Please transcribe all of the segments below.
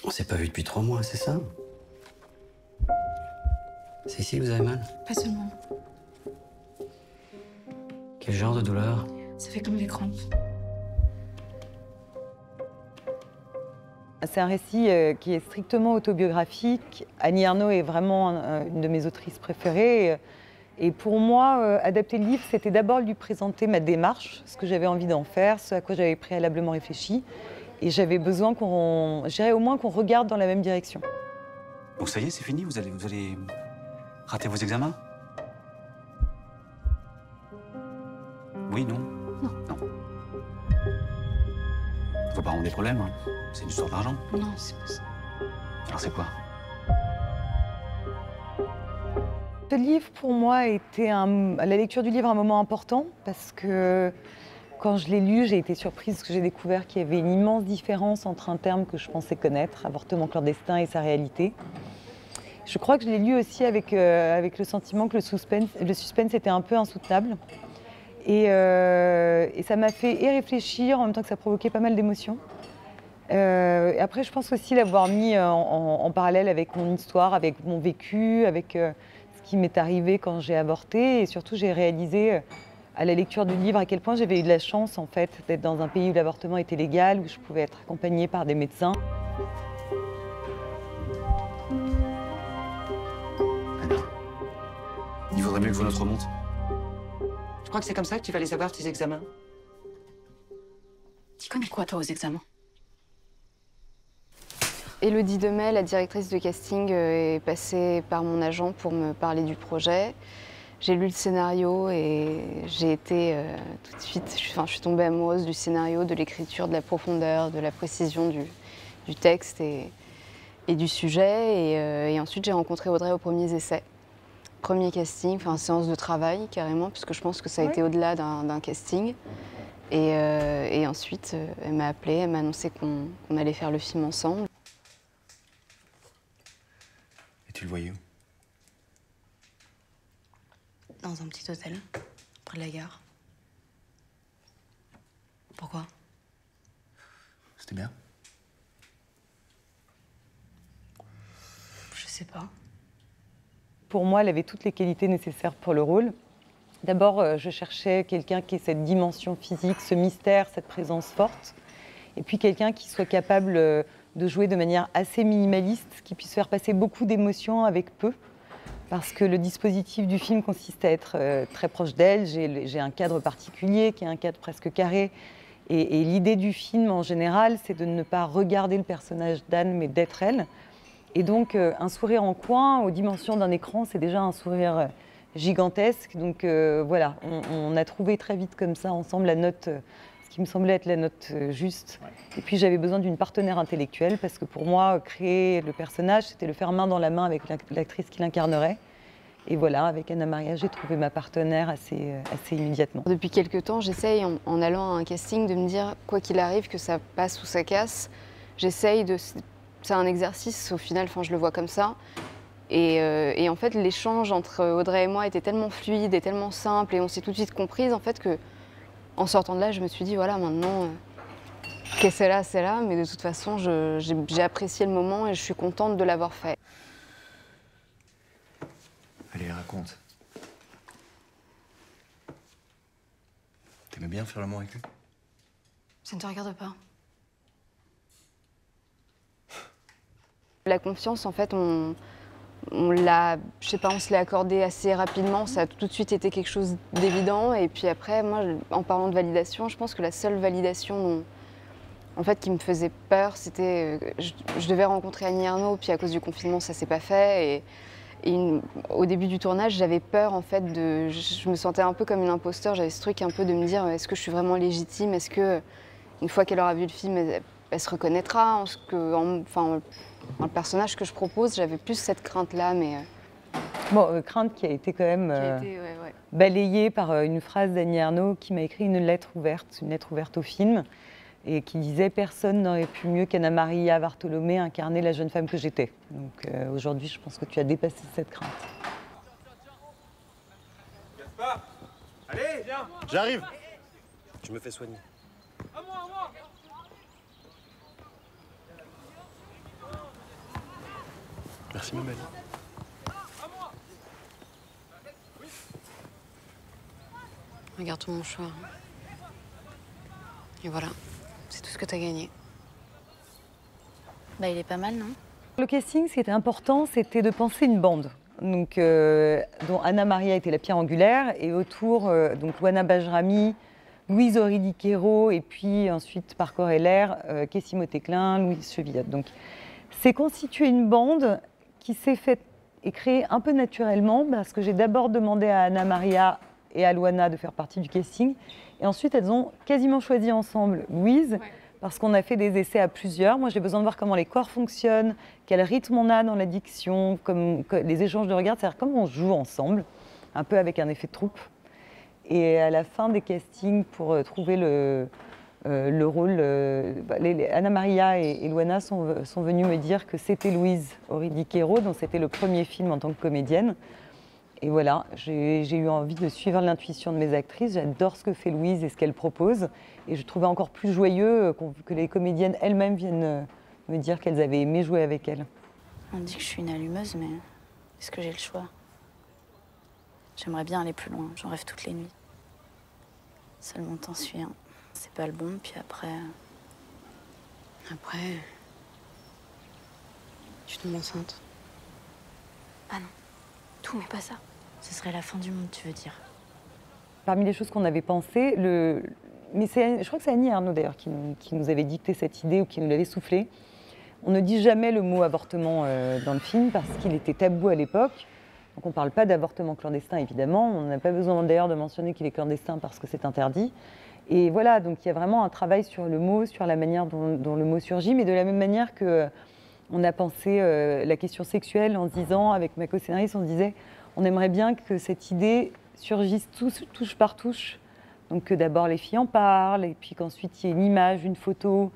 On s'est pas vu depuis 3 mois, c'est ça? C'est ici que vous avez mal? Pas seulement. Quel genre de douleur? Ça fait comme des crampes. C'est un récit qui est strictement autobiographique. Annie Ernaux est vraiment une de mes autrices préférées. Et pour moi, adapter le livre, c'était d'abord lui présenter ma démarche, ce que j'avais envie d'en faire, ce à quoi j'avais préalablement réfléchi. Et j'avais besoin je dirais au moins qu'on regarde dans la même direction. Donc ça y est, c'est fini? Vous allez rater vos examens? Oui, non? Non. Non. Vos parents ont des problèmes, hein? C'est une histoire d'argent. Non, c'est pas ça. Alors c'est quoi? Ce livre, pour moi, a été la lecture du livre un moment important parce que quand je l'ai lu, j'ai été surprise parce que j'ai découvert qu'il y avait une immense différence entre un terme que je pensais connaître, avortement clandestin, et sa réalité. Je crois que je l'ai lu aussi avec le sentiment que le suspense était un peu insoutenable. Et ça m'a fait réfléchir en même temps que ça provoquait pas mal d'émotions. Et après, je pense aussi l'avoir mis en parallèle avec mon histoire, avec mon vécu, avec ce qui m'est arrivé quand j'ai avorté. Et surtout, j'ai réalisé à la lecture du livre à quel point j'avais eu de la chance en fait, d'être dans un pays où l'avortement était légal, où je pouvais être accompagnée par des médecins. Anna, il vaudrait mieux que vos notes remontent. Je crois que c'est comme ça que tu vas les avoir, tes examens. Tu connais quoi, toi, aux examens? Élodie Demet, la directrice de casting, est passée par mon agent pour me parler du projet. J'ai lu le scénario et j'ai été tout de suite, je suis tombée amoureuse du scénario, de l'écriture, de la profondeur, de la précision du texte et du sujet. Et ensuite, j'ai rencontré Audrey aux premiers essais. Premier casting, enfin séance de travail carrément, puisque je pense que ça a été au-delà d'un casting. Et ensuite, elle m'a appelée, elle m'a annoncé qu'on allait faire le film ensemble. Et tu le voyais où? Dans un petit hôtel, près de la gare. Pourquoi? C'était bien? Je sais pas. Pour moi, elle avait toutes les qualités nécessaires pour le rôle. D'abord, je cherchais quelqu'un qui ait cette dimension physique, ce mystère, cette présence forte. Et puis quelqu'un qui soit capable de jouer de manière assez minimaliste, qui puisse faire passer beaucoup d'émotions avec peu. Parce que le dispositif du film consiste à être très proche d'elle. J'ai un cadre particulier, qui est un cadre presque carré. Et l'idée du film, en général, c'est de ne pas regarder le personnage d'Anne, mais d'être elle. Et donc, un sourire en coin, aux dimensions d'un écran, c'est déjà un sourire gigantesque. Donc voilà, on a trouvé très vite comme ça, ensemble, la note, ce qui me semblait être la note juste. Ouais. Et puis, j'avais besoin d'une partenaire intellectuelle, parce que pour moi, créer le personnage, c'était le faire main dans la main avec l'actrice qui l'incarnerait. Et voilà, avec Anna Maria, j'ai trouvé ma partenaire assez immédiatement. Depuis quelques temps, j'essaye, en allant à un casting, de me dire, quoi qu'il arrive, que ça passe ou ça casse, j'essaye de... C'est un exercice, au final, enfin, je le vois comme ça. Et en fait, l'échange entre Audrey et moi était tellement fluide et tellement simple, et on s'est tout de suite comprises, en fait, que en sortant de là, je me suis dit, voilà, maintenant, que c'est là, mais de toute façon, j'ai apprécié le moment et je suis contente de l'avoir fait. Allez, raconte. T'aimais bien faire l'amour avec lui? Ça ne te regarde pas. La confiance, en fait, on l'a, je sais pas, on se l'est accordé assez rapidement. Ça a tout de suite été quelque chose d'évident. Et puis après, moi, en parlant de validation, je pense que la seule validation en fait, qui me faisait peur, c'était... je devais rencontrer Annie Ernaux, puis à cause du confinement, ça s'est pas fait. Au début du tournage, j'avais peur, en fait, je me sentais un peu comme une imposteur. J'avais ce truc un peu de me dire, est-ce que je suis vraiment légitime? Est-ce que, une fois qu'elle aura vu le film, elle se reconnaîtra enfin, dans le personnage que je propose? J'avais plus cette crainte-là, mais... Bon, crainte qui a été quand même balayée par une phrase d'Annie Ernaux qui m'a écrit une lettre ouverte au film, et qui disait « Personne n'aurait pu mieux qu'Anna Maria Bartolomé incarner la jeune femme que j'étais ». Donc aujourd'hui, je pense que tu as dépassé cette crainte. Gaspard, allez, viens. J'arrive. Je me fais soigner. À moi, à moi. Merci, ma belle. Regarde ton mouchoir. Et voilà, c'est tout ce que t'as gagné. Bah, il est pas mal, non? Le casting, ce qui était important, c'était de penser une bande. Donc, dont Anna Maria était la pierre angulaire, et autour, donc Wana Bajrami, Louise Aurélie-Quérault, et puis ensuite par Correllaire, Kessimo Teclin, Louise Chevillotte. Donc, c'est constitué une bande qui s'est faite et créée un peu naturellement, parce que j'ai d'abord demandé à Anna Maria et à Luana de faire partie du casting, et ensuite elles ont quasiment choisi ensemble Louise, parce qu'on a fait des essais à plusieurs. Moi, j'ai besoin de voir comment les corps fonctionnent, quel rythme on a dans la diction, les échanges de regards, c'est-à-dire comment on joue ensemble, un peu avec un effet de troupe. Et à la fin des castings, pour trouver le rôle, Anna Maria et Luana sont venues me dire que c'était Louise Aurélie-Quérault, dont c'était le premier film en tant que comédienne. Et voilà, j'ai eu envie de suivre l'intuition de mes actrices. J'adore ce que fait Louise et ce qu'elle propose. Et je trouvais encore plus joyeux que les comédiennes elles-mêmes viennent me dire qu'elles avaient aimé jouer avec elle. On dit que je suis une allumeuse, mais est-ce que j'ai le choix? J'aimerais bien aller plus loin, j'en rêve toutes les nuits. Seulement t'en suis un. C'est pas le bon, puis après... Tu tombes enceinte. Ah non, tout, mais pas ça. Ce serait la fin du monde, tu veux dire? Parmi les choses qu'on avait pensées, mais je crois que c'est Annie Ernaux d'ailleurs qui nous avait dicté cette idée ou qui nous l'avait soufflé. On ne dit jamais le mot avortement dans le film parce qu'il était tabou à l'époque. Donc on ne parle pas d'avortement clandestin évidemment. On n'a pas besoin d'ailleurs de mentionner qu'il est clandestin parce que c'est interdit. Et voilà, donc il y a vraiment un travail sur le mot, sur la manière dont le mot surgit, mais de la même manière que on a pensé la question sexuelle en se disant, avec ma co-scénariste, on se disait, on aimerait bien que cette idée surgisse touche par touche. Donc que d'abord les filles en parlent, et puis qu'ensuite il y ait une image, une photo,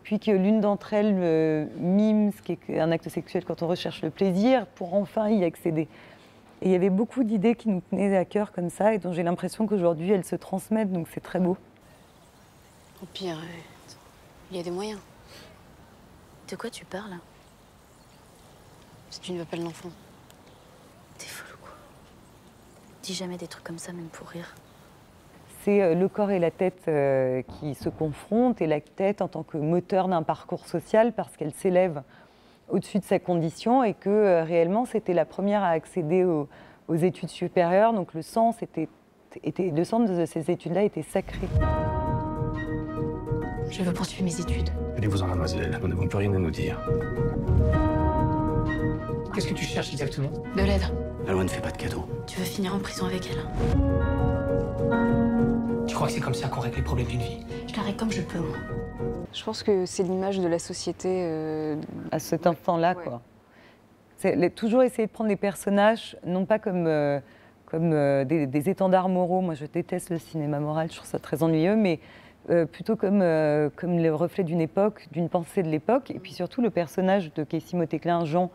puis que l'une d'entre elles mime ce qui est un acte sexuel quand on recherche le plaisir, pour enfin y accéder. Et il y avait beaucoup d'idées qui nous tenaient à cœur comme ça, et dont j'ai l'impression qu'aujourd'hui elles se transmettent, donc c'est très beau. Au pire, il y a des moyens. De quoi tu parles? Si tu ne veux pas de l'enfant. T'es folle ou quoi? Dis jamais des trucs comme ça, même pour rire. C'est le corps et la tête qui se confrontent, et la tête en tant que moteur d'un parcours social, parce qu'elle s'élève au-dessus de sa condition, et que réellement c'était la première à accéder aux études supérieures. Donc le sens de ces études-là était sacré. Je veux poursuivre mes études. Allez-vous-en, mademoiselle, nous n'avons plus rien à nous dire. Qu'est-ce que tu cherches exactement? De l'aide. La loi ne fait pas de cadeaux. Tu veux finir en prison avec elle? Tu crois que c'est comme ça qu'on règle les problèmes d'une vie? Je la règle comme je peux, moi. Je pense que c'est l'image de la société. À cet instant-là, ouais. quoi. C'est toujours essayer de prendre des personnages, non pas comme des étendards moraux. Moi, je déteste le cinéma moral, je trouve ça très ennuyeux, mais plutôt comme le reflet d'une époque, d'une pensée de l'époque. Et puis surtout, le personnage de Kessimo Teclin, Jean,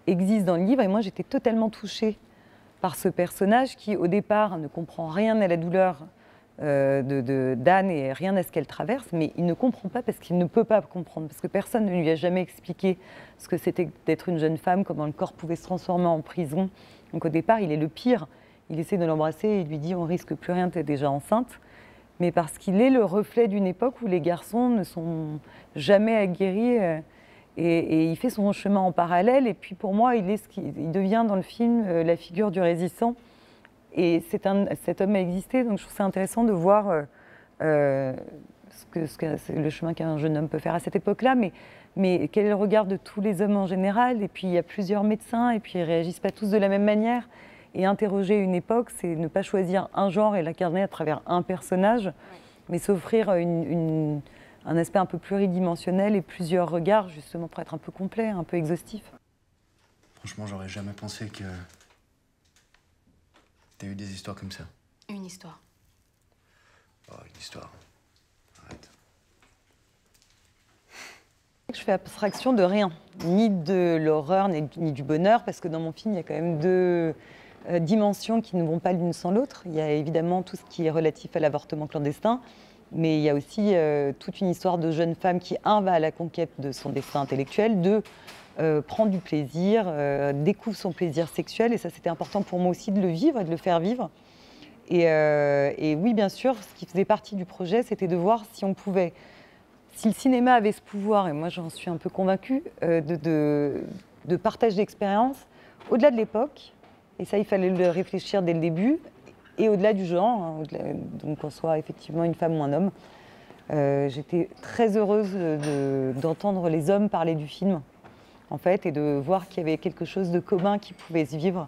existe dans le livre. Et moi, j'étais totalement touchée par ce personnage qui, au départ, ne comprend rien à la douleur d'Anne et rien à ce qu'elle traverse, mais il ne comprend pas parce qu'il ne peut pas comprendre, parce que personne ne lui a jamais expliqué ce que c'était d'être une jeune femme, comment le corps pouvait se transformer en prison. Donc au départ, il est le pire. Il essaie de l'embrasser et il lui dit « on risque plus rien, t'es déjà enceinte ». Mais parce qu'il est le reflet d'une époque où les garçons ne sont jamais aguerris et il fait son chemin en parallèle. Et puis pour moi, il devient dans le film la figure du résistant. Et cet homme a existé, donc je trouve ça intéressant de voir le chemin qu'un jeune homme peut faire à cette époque-là, mais quel est le regard de tous les hommes en général. Et puis il y a plusieurs médecins, et puis ils ne réagissent pas tous de la même manière. Et interroger une époque, c'est ne pas choisir un genre et l'incarner à travers un personnage, mais s'offrir un aspect un peu pluridimensionnel et plusieurs regards, justement pour être un peu complet, un peu exhaustif. Franchement, j'aurais jamais pensé que t'as eu des histoires comme ça. Une histoire. Oh, une histoire. Arrête. Je fais abstraction de rien, ni de l'horreur, ni du bonheur, parce que dans mon film, il y a quand même deux dimensions qui ne vont pas l'une sans l'autre. Il y a évidemment tout ce qui est relatif à l'avortement clandestin, mais il y a aussi toute une histoire de jeune femme qui, un, va à la conquête de son destin intellectuel, deux, prend du plaisir, découvre son plaisir sexuel. Et ça, c'était important pour moi aussi de le vivre et de le faire vivre. Et oui, bien sûr, ce qui faisait partie du projet, c'était de voir si on pouvait, si le cinéma avait ce pouvoir, et moi j'en suis un peu convaincue, de partage d'expérience au-delà de l'époque. Et ça, il fallait le réfléchir dès le début. Et au-delà du genre, hein, donc qu'on soit effectivement une femme ou un homme. J'étais très heureuse d'entendre les hommes parler du film, en fait, et de voir qu'il y avait quelque chose de commun qui pouvait se vivre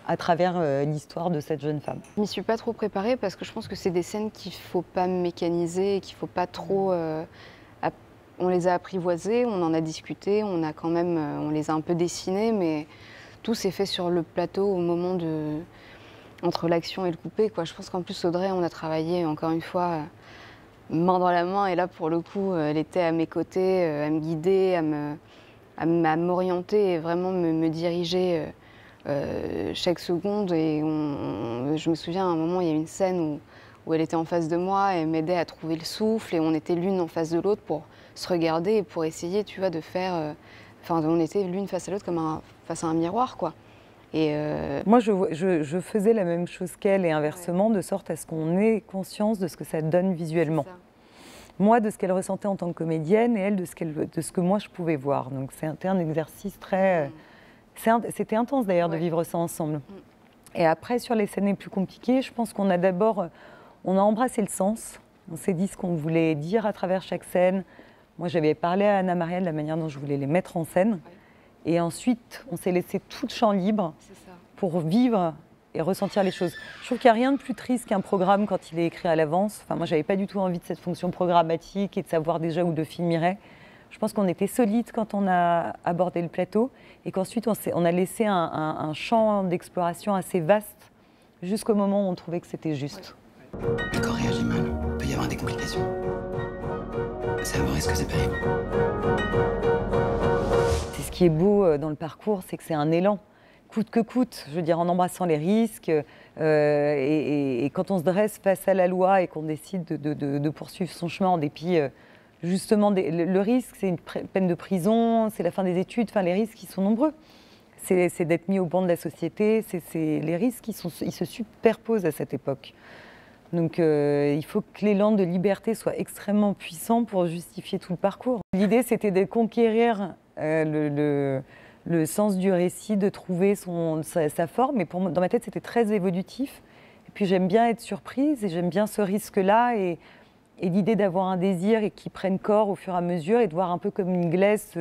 à travers l'histoire de cette jeune femme. Je m'y suis pas trop préparée parce que je pense que c'est des scènes qu'il faut pas mécaniser et qu'il faut pas trop... on les a apprivoisées, on en a discuté, on a quand même, on les a un peu dessinées, mais tout s'est fait sur le plateau au moment de... entre l'action et le coupé, quoi. Je pense qu'en plus, Audrey, on a travaillé, encore une fois, main dans la main, et là, pour le coup, elle était à mes côtés, à me guider, à m'orienter et vraiment me diriger chaque seconde. Et je me souviens, à un moment, il y a une scène où elle était en face de moi, et elle m'aidait à trouver le souffle, et on était l'une en face de l'autre pour se regarder et pour essayer, tu vois, de faire... Enfin, on était l'une face à l'autre comme face à un miroir, quoi. Et moi, je faisais la même chose qu'elle et inversement, de sorte à ce qu'on ait conscience de ce que ça donne visuellement. Moi, de ce qu'elle ressentait en tant que comédienne, et elle, de ce que moi, je pouvais voir. Donc, c'était un exercice très... C'était intense, d'ailleurs, de vivre ça ensemble. Et après, sur les scènes les plus compliquées, je pense qu'on a d'abord... On a embrassé le sens. On s'est dit ce qu'on voulait dire à travers chaque scène. Moi, j'avais parlé à Anna Maria de la manière dont je voulais les mettre en scène. Et ensuite, on s'est laissé tout le champ libre pour vivre et ressentir les choses. Je trouve qu'il n'y a rien de plus triste qu'un programme quand il est écrit à l'avance. Enfin, moi, je n'avais pas du tout envie de cette fonction programmatique et de savoir déjà où le film irait. Je pense qu'on était solide quand on a abordé le plateau et qu'ensuite, on a laissé un champ d'exploration assez vaste jusqu'au moment où on trouvait que c'était juste. Le corps réagit mal. Il peut y avoir des complications. C'est à vos risques et périls. C'est ce qui est beau dans le parcours, c'est que c'est un élan. Coûte que coûte, je veux dire, en embrassant les risques. Et quand on se dresse face à la loi et qu'on décide de poursuivre son chemin en dépit, justement, le risque, c'est une peine de prison, c'est la fin des études, enfin, les risques, ils sont nombreux. C'est d'être mis au banc de la société, les risques, ils se superposent à cette époque. Donc il faut que l'élan de liberté soit extrêmement puissant pour justifier tout le parcours. L'idée, c'était de conquérir le sens du récit, de trouver sa forme. Mais pour moi, dans ma tête, c'était très évolutif. Et puis j'aime bien être surprise et j'aime bien ce risque-là et l'idée d'avoir un désir et qui prenne corps au fur et à mesure et de voir un peu comme une glaise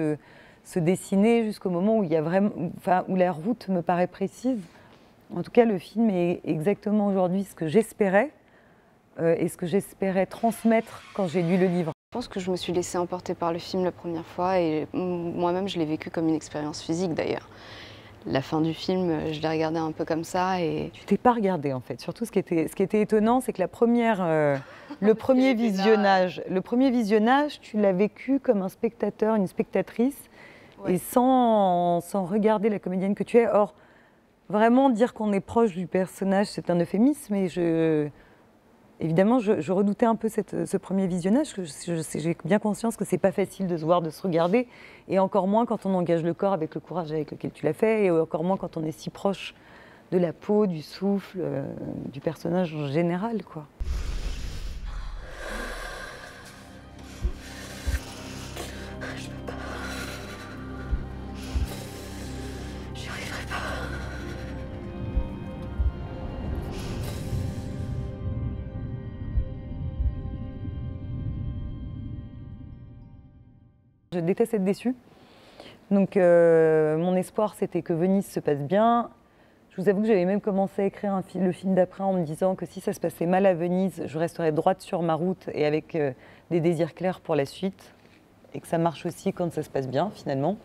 se dessiner jusqu'au moment où, où la route me paraît précise. En tout cas, le film est exactement aujourd'hui ce que j'espérais. Et ce que j'espérais transmettre quand j'ai lu le livre. Je pense que je me suis laissée emporter par le film la première fois et moi-même je l'ai vécu comme une expérience physique d'ailleurs. La fin du film, je l'ai regardée un peu comme ça et... Tu t'es pas regardée en fait. Surtout ce qui était étonnant, c'est que le premier visionnage, tu l'as vécu comme un spectateur, une spectatrice, et sans regarder la comédienne que tu es. Or, vraiment dire qu'on est proche du personnage, c'est un euphémisme, et évidemment, je redoutais un peu ce premier visionnage. J'ai bien conscience que c'est pas facile de se voir, de se regarder, et encore moins quand on engage le corps avec le courage avec lequel tu l'as fait, et encore moins quand on est si proche de la peau, du souffle, du personnage en général, quoi. Je peux pas. J'y arriverai pas. Je déteste être déçue. Donc mon espoir, c'était que Venise se passe bien. Je vous avoue que j'avais même commencé à écrire le film d'après en me disant que si ça se passait mal à Venise, je resterais droite sur ma route et avec des désirs clairs pour la suite. Et que ça marche aussi quand ça se passe bien, finalement.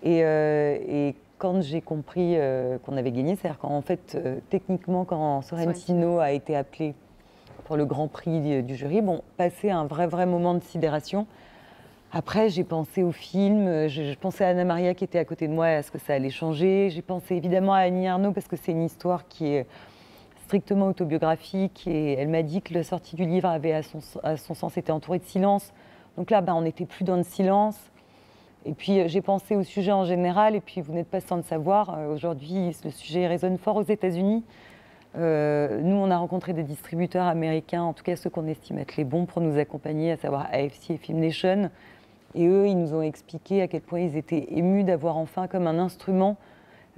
Et quand j'ai compris qu'on avait gagné, c'est-à-dire qu'en fait, techniquement, quand Sorrentino a été appelé pour le Grand Prix du jury, bon, passé un vrai moment de sidération. Après, j'ai pensé au film, je pensais à Anna Maria qui était à côté de moi et à ce que ça allait changer. J'ai pensé évidemment à Annie Ernaux parce que c'est une histoire qui est strictement autobiographique et elle m'a dit que la sortie du livre avait, à son sens, été entourée de silence. Donc là, on n'était plus dans le silence. Et puis j'ai pensé au sujet en général, et puis vous n'êtes pas sans le savoir, aujourd'hui le sujet résonne fort aux États-Unis. Nous, on a rencontré des distributeurs américains, en tout cas ceux qu'on estime être les bons pour nous accompagner, à savoir AFC et Film Nation. Et eux, ils nous ont expliqué à quel point ils étaient émus d'avoir enfin comme un instrument,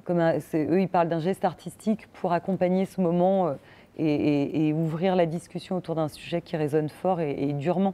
eux, ils parlent d'un geste artistique pour accompagner ce moment et ouvrir la discussion autour d'un sujet qui résonne fort et durement.